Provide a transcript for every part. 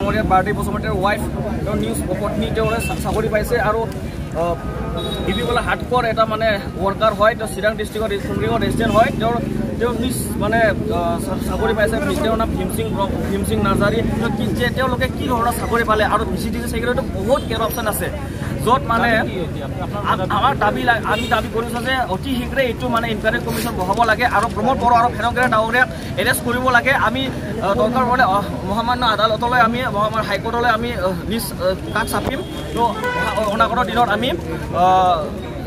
Birthday বসুমতাৰীৰ wife news পত্নী চাকৰি পাইছে আৰু ডিবিকলা হাৰ্ডক'ৰ এটা মানে ৱৰ্কাৰ হয় চিৰাং ডিষ্ট্ৰিক্টৰ ৰেজিডেণ্ট হয় নিজ মানে চাকৰি পাইছে তেওঁৰ নাম ভীম সিং নাৰ্জাৰী তেওঁলোকে কি ধৰণৰ চাকৰি পালে আৰু ভিচিডিচি ছেক্ৰেটাৰীটো বহুত কেৰাপশ্যন আছে য'ত মানে আমাৰ আমি দাবী কৰিছোঁ যে অতি শীঘ্ৰে এইটো মানে ইনকুৱাৰী কমিশ্যন বহাব লাগে আৰু প্ৰমোদ বড়ো আৰু ফেৰংগেৰা ডাঙৰীয়াক এৰেষ্ট কৰিব লাগে আমি দৰকাৰ হ'লে মহামান্য আদালতলৈ আমি আমাৰ হাইকোৰ্টলৈ আমি নিজ কাষ চাপিম তো অনাগত দিনত আমি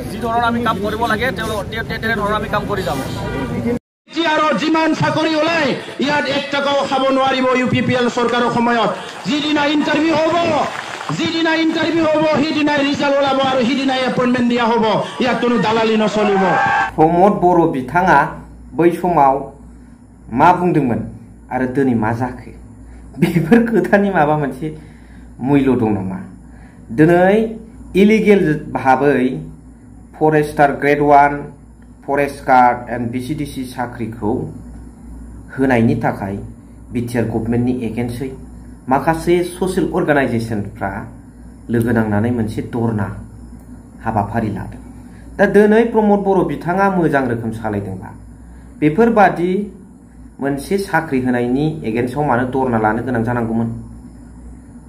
যি ধৰণৰ আমি কাম কৰিব লাগে তেনেধৰণৰ আমি কাম কৰি যাম আৰু যিমান চাকৰি ওলাই ইয়াত 1 টকাও খাব নোৱাৰিব UPPL চৰকাৰৰ সময়ত যিদিনা ইণ্টাৰভিউ হ'ব সেইদিনাই ৰিজাল্ট ওলাব আৰু সেইদিনাই এপইণ্টমেণ্ট দিয়া হ'ব ইয়াত কোনো দালালি নচলিব प्रमोद बर' बिथाङा बै समाव मा बुंदोंमोन आरो दिनै मा जाखो बेफोर खोथानि माबा मोनसे मुल्य दं नामा दिनै इलिगेल भाबै forester grade 1 forest guard and BCDC साख्रिखौ होनायनि थाखाय बिटिआर गभर्नमेन्टनि एगेन्स्टै माखासे ससियेल अर्गानाइजेशनफ्रा लोगो नांनानै मोनसे धरना हाबाफारि लादों दा दिनै प्रमोद बर' बिथाङा मोजां रोखोम सालायदोंबा बेफोरबादि मोनसे साख्रि होनायनि एगेन्स्टआव मानो धरना लानो गोनां जानांगौमोन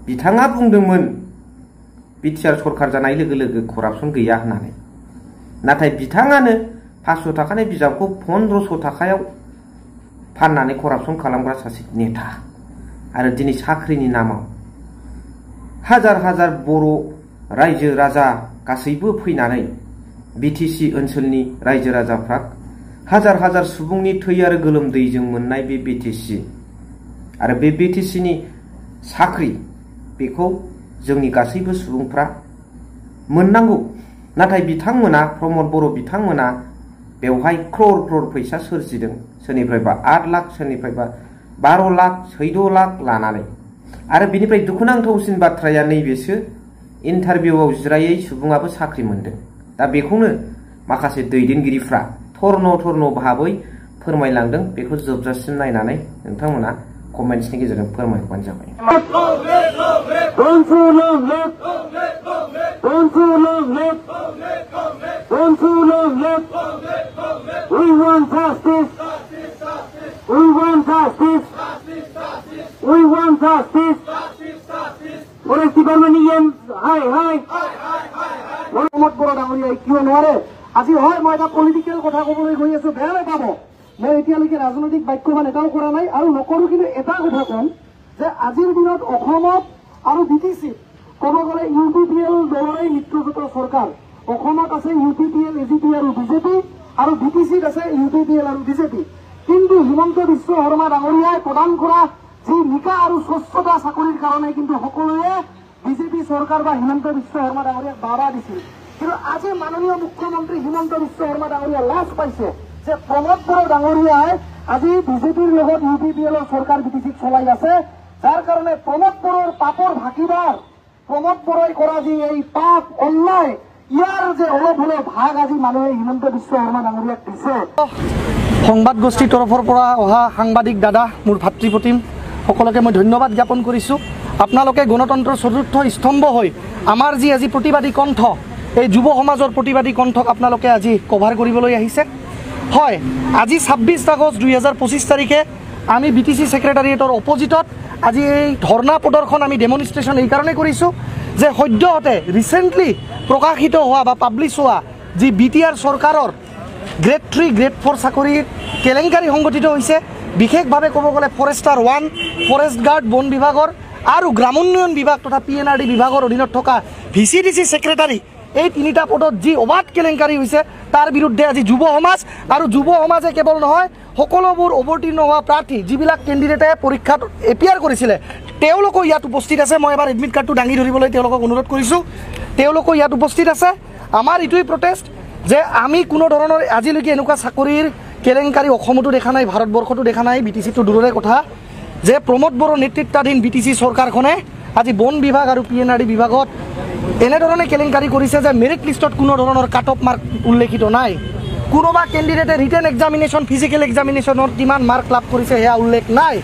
बिथाङा बुंदोंमोन बिटिआर सरकार जानाय लोगो लोगो करापसन गैया होननानै नाथाय बिथाङानो 500 थाखानि बिजाबखौ 1500 थाखायाव फाननानै करापसन खालामग्रा सासे नेता आरो दिनै साख्रिनि नामाव हाजार हाजार बर' रायजो राजा गासैबो फैनानै BTC ओनसोलनि रायजो राजाफ्रा हाजार हाजार सुबुंनि थै आरो गोलोमदैजों मोननाय बे BTC आरो बे BTCनि साख्रि बेखौ जोंनि गासैबो सुबुंफ्रा मोननांगौ नाथाय बिथांमोना प्रमोद बर' बिथांमोना बेवहाय क्रर फैसा सोरजिदों सोरनिफ्रायबा 8 लाख सोरनिफ्रायबा 12 लाख 14 लाख लानानै आरो बिनिफ्राय दुखुनांथावसिन बाथ्राया नैबेसो इन्टारभिउआव जिरायै सुबुङाबो साख्रि मोनदों दा बेखौनो माखासे दैदेनगिरिफ्रा थर्न भाबै फोरमायलांदों बेखौ जोबजासिम नायनानै नोंथांमोना कमेन्ट्सनि गेजेरजों फोरमायबानो जाबाय We want justice. We want justice. We want justice. Forest Department hi. Promod Boro ডাঙৰীয়া কিয় নোৱাৰে আজি হয় মই এটা পলিটিক্যাল কথা ক'বলৈ গৈ আছো বেয়া নাপাব মই এতিয়ালৈকে ৰাজনৈতিক বাক্যবান এটাও কৰা নাই আৰু নকৰো কিন্তু এটা কথা কম যে আজিৰ দিনত অসমত আৰু BTC ক'ব গ'লে UPPL দলৰে মিত্ৰজোঁটৰ চৰকাৰ অসমত আছে UPPL AGP আৰু BJP আৰু BTCত আছে UPPL আৰু BJP কিন্তু হিমন্ত বিশ্ব শৰ্মা ডাঙৰীয়াই প্ৰদান কৰা যি নিকা আৰু স্বচ্ছতা চাকৰিৰ কাৰণে কিন্তু সকলোৱে BJP চৰকাৰ বা হিমন্ত বিশ্ব শৰ্মা ডাঙৰীয়াক বাধা দিছিল কিন্তু আজি মাননীয় মুখ্যমন্ত্ৰী হিমন্ত বিশ্ব শৰ্মা ডাঙৰীয়া লাজ পাইছে যে প্ৰমোদ বড়ো ডাঙৰীয়াই আজি BJPৰ লগত UPPLৰ চৰকাৰ BTCক চলাই আছে যাৰ কাৰণে প্ৰমোদ বড়োৰ পাপৰ ভাগিদাৰ প্ৰমোদ বড়োই কৰা যি এই পাপ অন্যায় ইয়াৰ যে অলপ হলেও ভাগ আজি মানুহে হিমন্ত বিশ্ব শৰ্মা ডাঙৰীয়াক দিছে সংবাদ গোষ্ঠীৰ তৰফৰ পৰা অহা সাংবাদিক দাদা মোৰ ভাতৃ প্ৰতিম সকলোকে মই ধন্যবাদ জ্ঞাপন কৰিছোঁ আপোনালোকে গণতন্ত্ৰৰ চতুৰ্থ স্তম্ভ হৈ আমাৰ যি আজি প্ৰতিবাদী কণ্ঠ এই যুৱ সমাজৰ প্ৰতিবাদী কণ্ঠক আপোনালোকে আজি কভাৰ কৰিবলৈ আহিছে হয় আজি 26 আগষ্ট 2025 তাৰিখে আমি BTC ছেক্ৰেটাৰিয়েটৰ অপজিটত আজি এই ধৰ্ণা প্ৰদৰ্শন আমি ডেমনষ্ট্ৰেশ্যন এই কাৰণে কৰিছোঁ যে সদ্যহতে ৰিসেন্টলি প্ৰকাশিত হোৱা বা পাব্লিছ হোৱা যি BTR চৰকাৰৰ গ্ৰেড 3 গ্ৰেড 4 চাকৰিৰ কেলেংকাৰী সংগঠিত হৈছে বিশেষভাৱে ক'ব গ'লে ফৰেষ্টাৰ 1 ফৰেষ্ট গাৰ্ড বন বিভাগৰ আৰু গ্ৰামোন্নয়ন বিভাগ তথা PNRD বিভাগৰ অধীনত থকা VCDC ছেক্ৰেটাৰী এই তিনিটা পদত যি অবাধ কেলেংকাৰী হৈছে তাৰ বিৰুদ্ধে আজি যুৱ সমাজ আৰু যুৱ সমাজে কেৱল নহয় সকলোবোৰ অৱতীৰ্ণ হোৱা প্ৰাৰ্থী যিবিলাক কেণ্ডিডেটে পৰীক্ষাত এপিয়াৰ কৰিছিলে তেওঁলোকো ইয়াত উপস্থিত আছে মই এবাৰ এডমিট কাৰ্ডটো দাঙি ধৰিবলৈ তেওঁলোকক অনুৰোধ কৰিছোঁ তেওঁলোকো ইয়াত উপস্থিত আছে আমাৰ ইটোই প্ৰটেষ্ট যে আমি কোনো ধৰণৰ আজিলৈকে এনেকুৱা চাকৰিৰ কেলেংকাৰী অসমতো দেখা নাই ভাৰতবৰ্ষতো দেখা নাই BTCটো দূৰৰে কথা যে প্ৰমোদ বড়ো নেতৃত্বাধীন BTC চৰকাৰখনে আজি বন বিভাগ আৰু PNRD বিভাগত এনেধৰণে কেলেংকাৰী কৰিছে যে মেৰিট লিষ্টত কোনো ধৰণৰ কাট অফ মাৰ্ক উল্লেখিত নাই কোনোবা কেণ্ডিডেটে ৰিটেন এক্সামিনেশ্যন ফিজিকেল এক্সামিনেশ্যনৰ কিমান মাৰ্ক লাভ কৰিছে সেয়া উল্লেখ নাই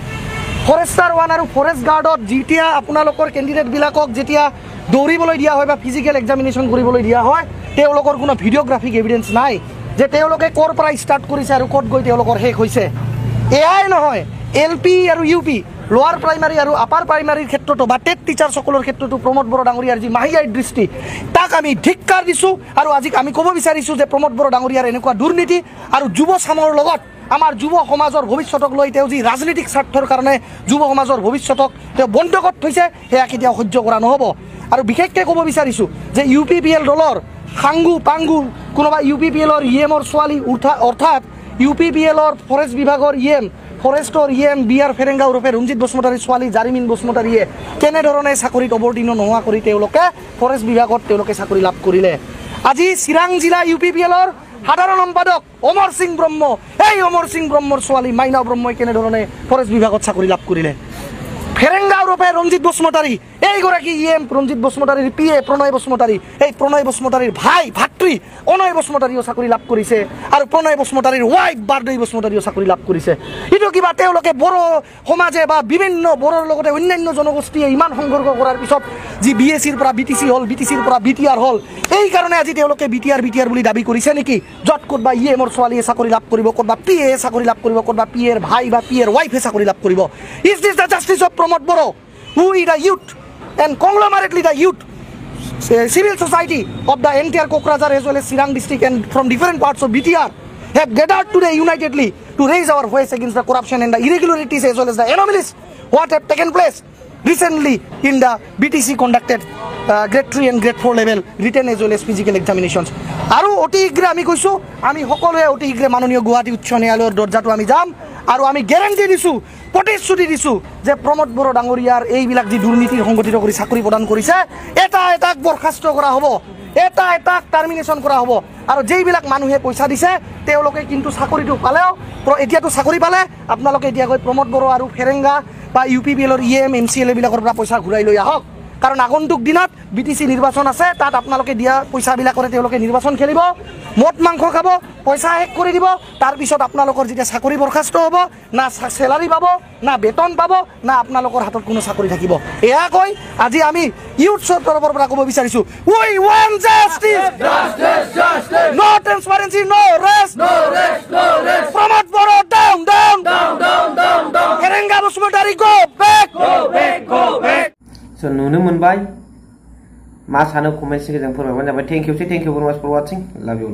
ফৰেষ্টাৰ ওৱান আৰু ফৰেষ্ট গাৰ্ডত যেতিয়া আপোনালোকৰ কেণ্ডিডেটবিলাকক যেতিয়া দৌৰিবলৈ দিয়া হয় বা ফিজিকেল এক্সামিনেশ্যন কৰিবলৈ দিয়া হয় তেওঁলোকৰ কোনো ভিডিঅ'গ্ৰাফিক এভিডেঞ্চ নাই যে তেওঁলোকে ক'ৰ পৰা ষ্টাৰ্ট কৰিছে আৰু ক'ত গৈ তেওঁলোকৰ শেষ হৈছে। এয়াই নহয়, LP আৰু UP লোৱাৰ প্ৰাইমাৰী আৰু আপাৰ প্ৰাইমাৰীৰ ক্ষেত্ৰতো বা টেট টিচাৰ্ছসকলৰ ক্ষেত্ৰতো প্ৰমোদ বড়ো ডাঙৰীয়াৰ যি মাহিয়াই দৃষ্টি তাক আমি ধিক্কাৰ দিছোঁ। আৰু আজি আমি ক'ব বিচাৰিছোঁ যে প্ৰমোদ বড়ো ডাঙৰীয়াৰ এনেকুৱা দুৰ্নীতি আৰু যুৱ চামৰ লগত আমাৰ যুৱ সমাজৰ ভৱিষ্যতক লৈ তেওঁ যি ৰাজনৈতিক স্বাৰ্থৰ কাৰণে যুৱ সমাজৰ ভৱিষ্যতক তেওঁ বন্ধকত থৈছে সেয়া কেতিয়াও সহ্য কৰা নহ'ব। আৰু বিশেষকৈ ক'ব বিচাৰিছোঁ যে UPPL দলৰ সাংগু পাংগু কোনোবা UPPLৰ EMৰ ছোৱালী অৰ্থাৎ UPPLৰ ফৰেষ্ট বিভাগৰ ফৰেষ্টৰ BR ফেৰেংগা ওৰফে ৰঞ্জিত বসুমতাৰীৰ ছোৱালী জাৰিমিন বসুমতাৰীয়ে কেনেধৰণে চাকৰিত অৱতীৰ্ণ নোহোৱা কৰি তেওঁলোকে ফৰেষ্ট বিভাগত তেওঁলোকে চাকৰি লাভ কৰিলে। আজি চিৰাং জিলা UPPLৰ সাধাৰণ সম্পাদক অমৰ সিং ব্ৰহ্ম, এই অমৰ সিং ব্ৰহ্মৰ ছোৱালী মাইনা ব্ৰহ্মই কেনেধৰণে ফৰেষ্ট বিভাগত চাকৰি লাভ কৰিলে। ফেৰেংগা ওৰফে ৰঞ্জিত বসুমতাৰী এইগৰাকী ৰঞ্জিত বসুমতাৰীৰ PA প্ৰণয় বসুমতাৰী, এই প্ৰণয় বসুমতাৰীৰ ভাতৃ অনয় বসুমতাৰীও চাকৰি লাভ কৰিছে আৰু প্ৰণয় বসুমতাৰীৰ ৱাইফ বাৰদৈ বসুমতাৰীও চাকৰি লাভ কৰিছে। এইটো কিবা তেওঁলোকে বড়ো সমাজে বা বিভিন্ন বড়োৰ লগতে অন্যান্য জনগোষ্ঠীয়ে ইমান সংঘৰ্ষ কৰাৰ পিছত যি BSCৰ পৰা BTC হ'ল, BTCৰ পৰা BTR হ'ল, এই কাৰণে আজি তেওঁলোকে BTR বুলি দাবী কৰিছে নেকি? য'ত ক'তবা EMৰ ছোৱালীয়ে চাকৰি লাভ কৰিব, ক'তবা PA চাকৰি লাভ কৰিব, ক'তবা PAৰ ভাই বা PAৰ ৱাইফে চাকৰি লাভ কৰিব। Is this the justice of Pramod Boro, who is the youth and conglomerately the youth civil society of the entire Kokrajhar as well as Sirang district and from different parts of BTR have gathered today unitedly to raise our voice against the corruption and the irregularities as well as the anomalies what have taken place recently in the BTC conducted grade 3 and grade 4 level written as well as physical examinations. আৰু অতি শীঘ্ৰে আমি কৈছোঁ আমি সকলোৱে অতি শীঘ্ৰে মাননীয় গুৱাহাটী উচ্চ ন্যায়ালয়ৰ দৰ্জাটো আমি যাম আৰু আমি গেৰাণ্টি দিছোঁ, প্ৰতিশ্ৰুতি দিছোঁ যে প্ৰমোদ বড়ো ডাঙৰীয়াৰ এইবিলাক যি দুৰ্নীতি সংগঠিত কৰি চাকৰি প্ৰদান কৰিছে এটাক বৰখাস্ত কৰা হ'ব, এটাক টাৰ্মিনেশ্যন কৰা হ'ব। আৰু যেইবিলাক মানুহে পইচা দিছে তেওঁলোকে কিন্তু চাকৰিটো পালেও এতিয়াতো চাকৰি পালে আপোনালোকে এতিয়া গৈ প্ৰমোদ বড়ো আৰু ফেৰেংগা বা UPPLৰ EM MCL এইবিলাকৰ পৰা পইচা ঘূৰাই লৈ আহক। কাৰণ আগন্তুক দিনত BTC নিৰ্বাচন আছে, তাত আপোনালোকে দিয়া পইচাবিলাকৰে তেওঁলোকে নিৰ্বাচন খেলিব, মদ মাংস খাব, পইচা শেষ কৰি দিব। তাৰপিছত আপোনালোকৰ যেতিয়া চাকৰি বৰখাস্ত হ'ব, না চেলাৰী পাব, না বেতন পাব, না আপোনালোকৰ হাতত কোনো চাকৰি থাকিব। এয়া কৈ আজি আমি ইউথছৰ তৰফৰ পৰা ক'ব বিচাৰিছোঁ, উই ৱান্ট জাষ্টিছ, নো ট্ৰান্সপাৰেন্সি, নো rest, Pramod Bodo down, ফেৰেংগা Basumatary go back. So नुनो मोनबाय मा सानो कमेन्टनि गेजेरजों फोरमायबानो जाबाय। थेंक इउ भेरि माच फर वाचिं, लाभ इउ।